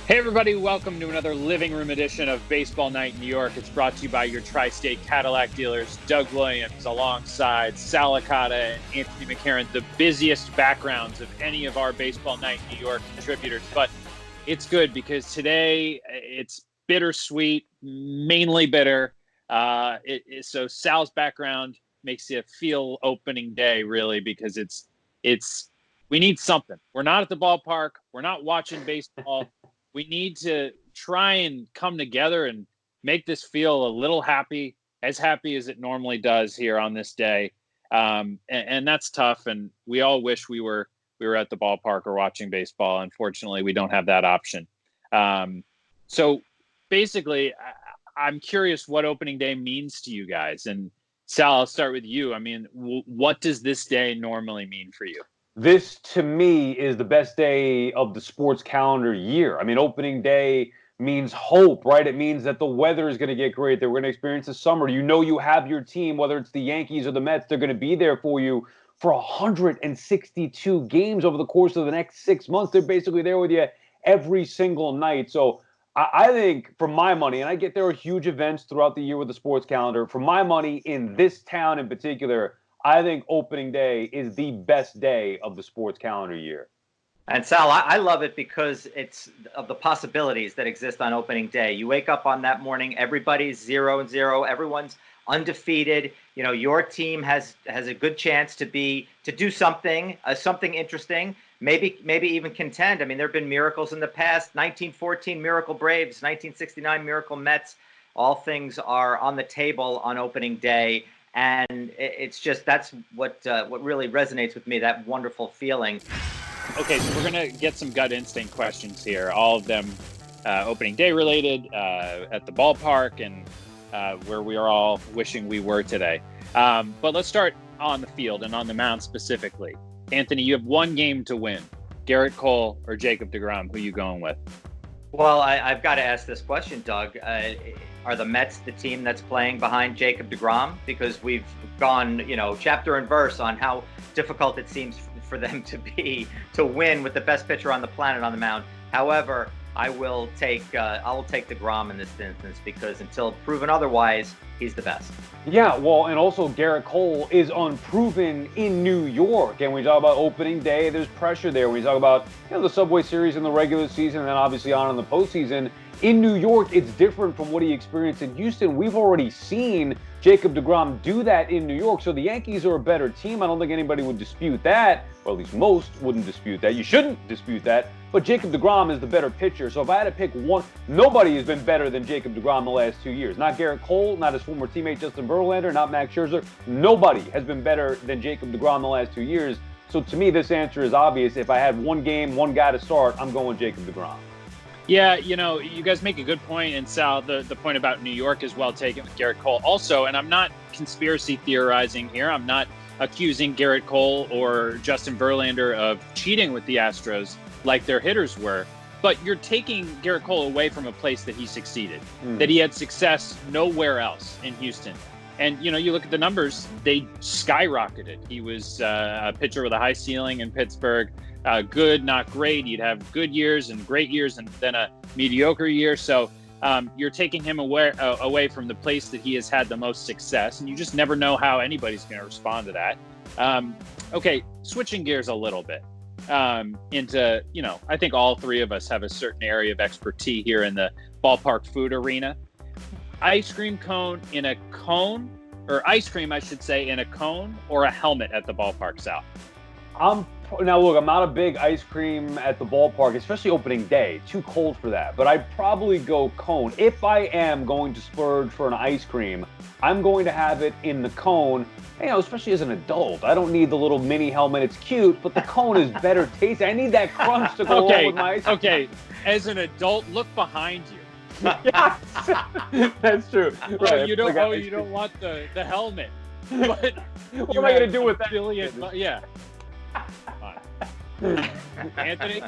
Hey everybody, welcome to another living room edition of Baseball Night in New York. It's brought to you by your tri-state Cadillac dealers, Doug Williams, alongside Licata and Anthony McCarron, the busiest backgrounds of any of our Baseball Night in New York contributors. But it's good because today it's bittersweet, mainly bitter. So Sal's background makes you feel opening day, really, because we need something. We're not at the ballpark. We're not watching baseball. We need to try and come together and make this feel a little happy as it normally does here on this day. And that's tough. And we all wish we were at the ballpark or watching baseball. Unfortunately, we don't have that option. So basically, I'm curious what opening day means to you guys. And Sal, I'll start with you. I mean, what does this day normally mean for you? This, to me, is the best day of the sports calendar year. I mean, opening day means hope, right? It means that the weather is going to get great, that we're going to experience the summer. You know you have your team, whether it's the Yankees or the Mets, they're going to be there for you for 162 games over the course of the next 6 months. They're basically there with you every single night. So I think, for my money, and I get there are huge events throughout the year with the sports calendar. For my money, in this town in particular, I think opening day is the best day of the sports calendar year. And Sal, I love it because it's of the possibilities that exist on opening day. You wake up on that morning, everybody's 0-0, everyone's undefeated. You know, your team has a good chance to do something interesting, maybe even contend. I mean, there have been miracles in the past. 1914 Miracle Braves, 1969 Miracle Mets. All things are on the table on opening day. And it's just, that's what really resonates with me, that wonderful feeling. Okay, so we're going to get some gut instinct questions here, all of them opening day related, at the ballpark, and where we are all wishing we were today. But let's start on the field and on the mound specifically. Anthony, you have one game to win. Gerrit Cole or Jacob deGrom, who are you going with? Well, I've got to ask this question, Doug. Are the Mets the team that's playing behind Jacob deGrom? Because we've gone, chapter and verse on how difficult it seems for them to win with the best pitcher on the planet on the mound. However, I will take deGrom in this instance because until proven otherwise, he's the best. Yeah, well, and also Gerrit Cole is unproven in New York. And when we talk about opening day, there's pressure there. When we talk about the Subway Series in the regular season and then obviously on in the postseason, in New York, it's different from what he experienced in Houston. We've already seen Jacob deGrom do that in New York. So the Yankees are a better team. I don't think anybody would dispute that, or at least most wouldn't dispute that. You shouldn't dispute that. But Jacob deGrom is the better pitcher. So if I had to pick one, nobody has been better than Jacob deGrom the last 2 years. Not Gerrit Cole, not his former teammate Justin Verlander, not Max Scherzer. Nobody has been better than Jacob deGrom the last 2 years. So to me, this answer is obvious. If I had one game, one guy to start, I'm going Jacob deGrom. Yeah, you guys make a good point, and Sal, the point about New York is well taken with Gerrit Cole. Also, and I'm not conspiracy theorizing here, I'm not accusing Gerrit Cole or Justin Verlander of cheating with the Astros like their hitters were, but you're taking Gerrit Cole away from a place that he succeeded, that he had success nowhere else in Houston. And, you look at the numbers, they skyrocketed. He was a pitcher with a high ceiling in Pittsburgh. Good, not great. You'd have good years and great years and then a mediocre year. So you're taking him away from the place that he has had the most success. And you just never know how anybody's going to respond to that. Okay, switching gears a little bit into, I think all three of us have a certain area of expertise here in the ballpark food arena. Ice cream cone in a cone, or ice cream, I should say, in a cone or a helmet at the ballpark, Sal? Now, look, I'm not a big ice cream at the ballpark, especially opening day. Too cold for that. But I'd probably go cone. If I am going to splurge for an ice cream, I'm going to have it in the cone, especially as an adult. I don't need the little mini helmet. It's cute, but the cone is better tasty. I need that crunch to go along with my ice cream. Okay, as an adult, look behind you. Yes, that's true. Right. You don't want the helmet. But what am I going to do with that? Yeah. Anthony?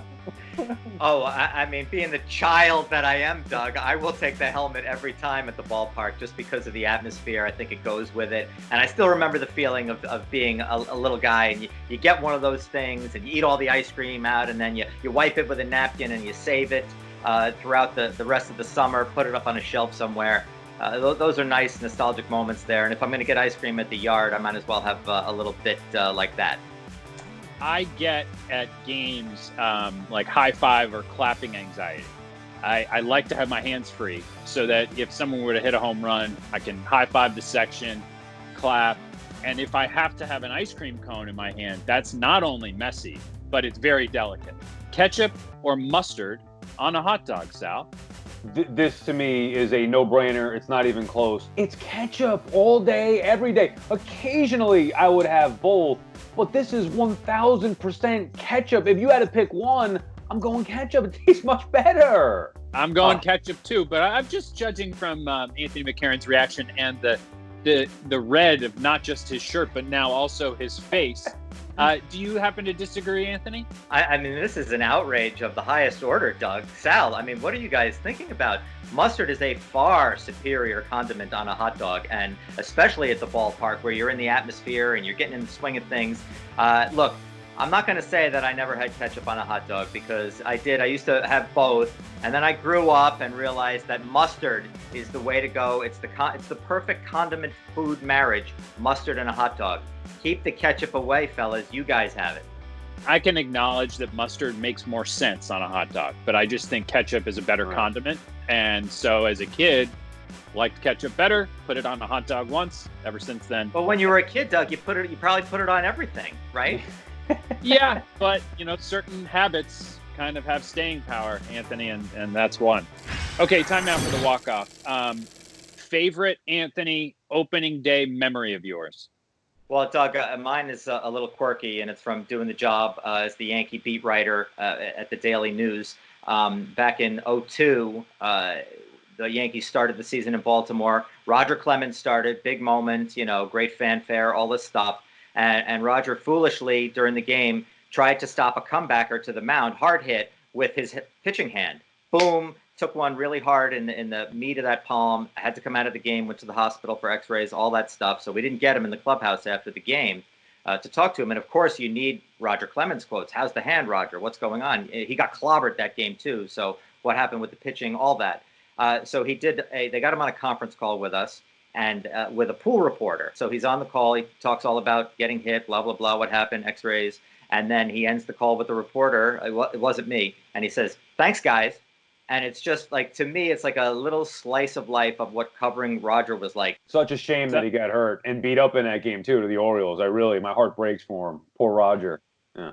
Oh, I mean, being the child that I am, Doug, I will take the helmet every time at the ballpark just because of the atmosphere. I think it goes with it. And I still remember the feeling of being a little guy, and you get one of those things and you eat all the ice cream out, and then you wipe it with a napkin and you save it. throughout the rest of the summer, put it up on a shelf somewhere. Those are nice nostalgic moments there. And if I'm going to get ice cream at the yard, I might as well have a little bit like that. I get at games like high five or clapping anxiety. I like to have my hands free so that if someone were to hit a home run, I can high five the section, clap. And if I have to have an ice cream cone in my hand, that's not only messy, but it's very delicate. Ketchup or mustard on a hot dog, Sal? This to me is a no-brainer. It's not even close. It's ketchup all day, every day. Occasionally, I would have both, but this is 1,000% ketchup. If you had to pick one, I'm going ketchup. It tastes much better. I'm going ketchup too, but I'm just judging from Anthony McCarron's reaction and the red of not just his shirt, but now also his face. Do you happen to disagree, Anthony? I mean, this is an outrage of the highest order, Doug. Sal, I mean, what are you guys thinking about? Mustard is a far superior condiment on a hot dog, and especially at the ballpark where you're in the atmosphere and you're getting in the swing of things. Look, I'm not going to say that I never had ketchup on a hot dog, because I did. I used to have both, and then I grew up and realized that mustard is the way to go. It's the perfect condiment food marriage, mustard and a hot dog. Keep the ketchup away, fellas. You guys have it. I can acknowledge that mustard makes more sense on a hot dog, but I just think ketchup is a better condiment. And so as a kid, liked ketchup better, put it on a hot dog once. Ever since then. But when you were a kid, Doug, you probably put it on everything, right? Yeah, but certain habits kind of have staying power, Anthony, and that's one. Okay, time now for the walk-off. Favorite Anthony opening day memory of yours? Well, Doug, mine is a little quirky, and it's from doing the job as the Yankee beat writer at the Daily News. Back in 2002, the Yankees started the season in Baltimore. Roger Clemens started, big moment, great fanfare, all this stuff. And Roger foolishly, during the game, tried to stop a comebacker to the mound, hard hit, with his pitching hand. Boom, took one really hard in the meat of that palm, had to come out of the game, went to the hospital for x-rays, all that stuff. So we didn't get him in the clubhouse after the game to talk to him. And, of course, you need Roger Clemens quotes. How's the hand, Roger? What's going on? He got clobbered that game, too. So what happened with the pitching, all that. So they got him on a conference call with us. And with a pool reporter. So he's on the call. He talks all about getting hit, blah, blah, blah, what happened, x-rays. And then he ends the call with the reporter. It wasn't me. And he says, thanks, guys. And it's just like, to me, it's like a little slice of life of what covering Roger was like. Such a shame that he got hurt and beat up in that game, too, to the Orioles. My heart breaks for him. Poor Roger. Yeah.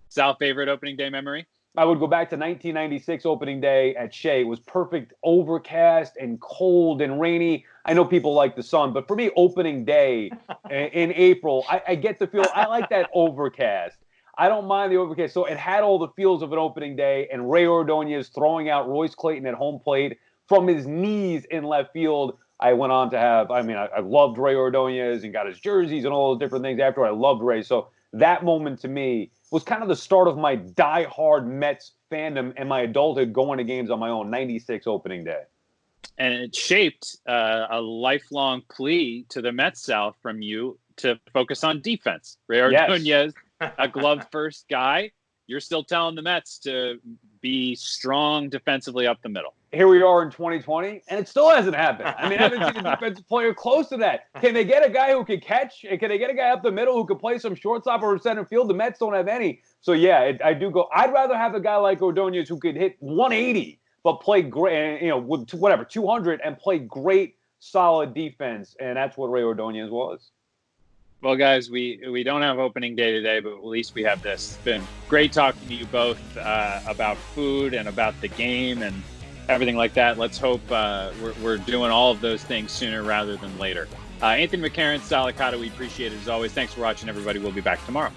Sal, favorite opening day memory? I would go back to 1996 opening day at Shea. It was perfect, overcast and cold and rainy. I know people like the sun, but for me, opening day in April, I get the feel. I like that overcast. I don't mind the overcast. So it had all the feels of an opening day, and Ray Ordonez throwing out Royce Clayton at home plate from his knees in left field. I went on to have, I loved Ray Ordonez and got his jerseys and all those different things after. I loved Ray. So that moment to me was kind of the start of my die-hard Mets fandom and my adulthood going to games on my own, 96 opening day. And it shaped a lifelong plea to the Mets, Sal, from you to focus on defense. Ray Ordonez, a glove-first guy. You're still telling the Mets to be strong defensively up the middle. Here we are in 2020, and it still hasn't happened. I haven't seen a defensive player close to that. Can they get a guy who can catch? And can they get a guy up the middle who can play some shortstop or center field? The Mets don't have any. So, yeah, I do go. I'd rather have a guy like Ordonez who could hit 180 but play great, with 200 and play great, solid defense. And that's what Ray Ordonez was. Well, guys, we don't have opening day today, but at least we have this. It's been great talking to you both about food and about the game and everything like that. Let's hope we're doing all of those things sooner rather than later. Anthony McCarron, Sal Licata, we appreciate it as always. Thanks for watching, everybody. We'll be back tomorrow.